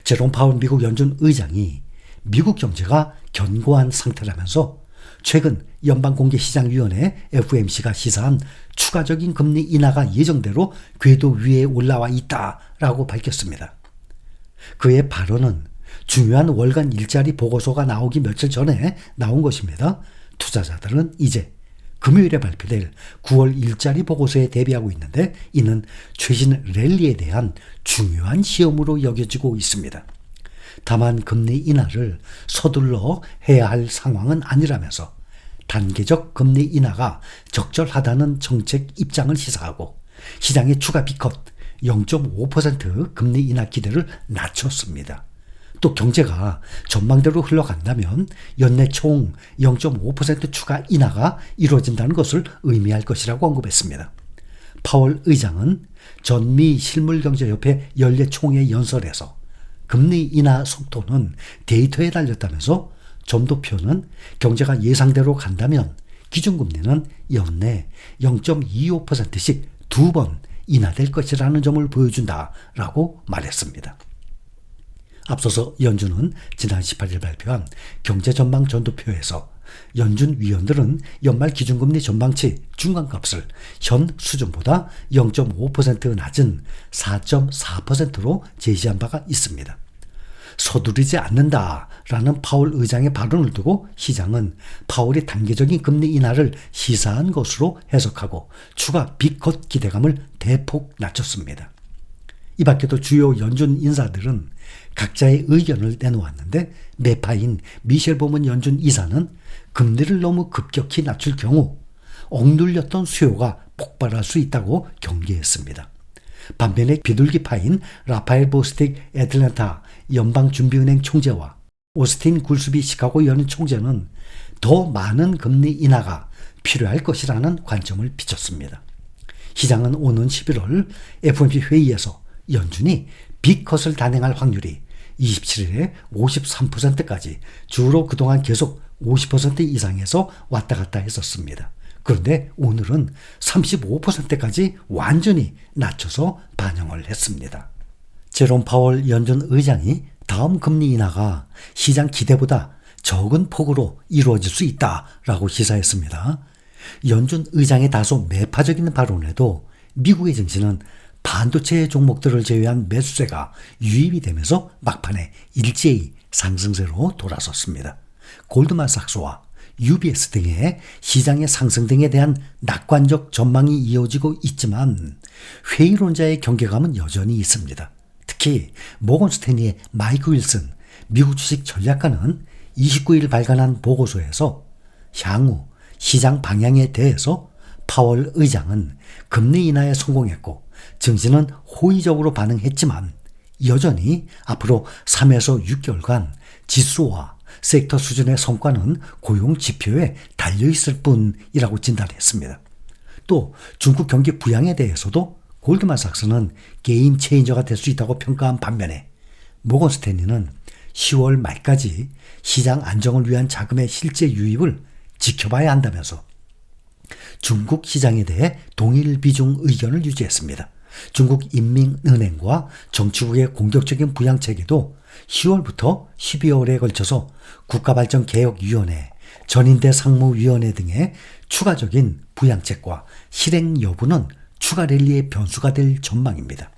제롬 파월 미국 연준 의장이 미국 경제가 견고한 상태라면서 최근 연방공개시장위원회 FOMC가 시사한 추가적인 금리 인하가 예정대로 궤도 위에 올라와 있다라고 밝혔습니다. 그의 발언은 중요한 월간 일자리 보고서가 나오기 며칠 전에 나온 것입니다. 투자자들은 이제 금요일에 발표될 9월 일자리 보고서에 대비하고 있는데 이는 최신 랠리에 대한 중요한 시험으로 여겨지고 있습니다. 다만 금리 인하를 서둘러 해야 할 상황은 아니라면서 단계적 금리 인하가 적절하다는 정책 입장을 시사하고 시장의 추가 B컷 0.5% 금리 인하 기대를 낮췄습니다. 또 경제가 전망대로 흘러간다면 연내 총 0.5% 추가 인하가 이루어진다는 것을 의미할 것이라고 언급했습니다. 파월 의장은 전미 실물경제협회 연례총회 연설에서 금리 인하 속도는 데이터에 달렸다면서 점도표는 경제가 예상대로 간다면 기준금리는 연내 0.25%씩 2번 인하될 것이라는 점을 보여준다라고 말했습니다. 앞서서 연준은 지난 18일 발표한 경제전망 전도표에서 연준 위원들은 연말 기준금리 전망치 중간값을 현 수준보다 0.5% 낮은 4.4%로 제시한 바가 있습니다. 서두르지 않는다라는 파월 의장의 발언을 두고 시장은 파월이 단계적인 금리 인하를 시사한 것으로 해석하고 추가 B컷 기대감을 대폭 낮췄습니다. 이 밖에도 주요 연준 인사들은 각자의 의견을 내놓았는데 매파인 미셸 보먼 연준 이사는 금리를 너무 급격히 낮출 경우 억눌렸던 수요가 폭발할 수 있다고 경계했습니다. 반면에 비둘기파인 라파엘 보스틱 애틀랜타 연방준비은행 총재와 오스틴 굴스비 시카고 연은 총재는 더 많은 금리 인하가 필요할 것이라는 관점을 비췄습니다. 시장은 오는 11월 FOMC 회의에서 연준이 B컷을 단행할 확률이 27일에 53%까지 주로 그동안 계속 50% 이상에서 왔다 갔다 했었습니다. 그런데 오늘은 35%까지 완전히 낮춰서 반영을 했습니다. 제롬 파월 연준 의장이 다음 금리 인하가 시장 기대보다 적은 폭으로 이루어질 수 있다라고 시사했습니다. 연준 의장의 다소 매파적인 발언에도 미국의 증시는 반도체 종목들을 제외한 매수세가 유입이 되면서 막판에 일제히 상승세로 돌아섰습니다. 골드만삭스와 UBS 등의 시장의 상승 등에 대한 낙관적 전망이 이어지고 있지만 회의론자의 경계감은 여전히 있습니다. 특히 모건 스탠리의 마이크 윌슨 미국 주식 전략가는 29일 발간한 보고서에서 향후 시장 방향에 대해서 파월 의장은 금리 인하에 성공했고 증시는 호의적으로 반응했지만 여전히 앞으로 3에서 6개월간 지수와 섹터 수준의 성과는 고용 지표에 달려있을 뿐이라고 진단했습니다. 또 중국 경기 부양에 대해서도 골드만삭스는 게임 체인저가 될 수 있다고 평가한 반면에 모건 스탠리는 10월 말까지 시장 안정을 위한 자금의 실제 유입을 지켜봐야 한다면서 중국 시장에 대해 동일 비중 의견을 유지했습니다. 중국 인민은행과 정치국의 공격적인 부양책에도 10월부터 12월에 걸쳐서 국가발전개혁위원회, 전인대 상무위원회 등의 추가적인 부양책과 실행 여부는 추가 랠리의 변수가 될 전망입니다.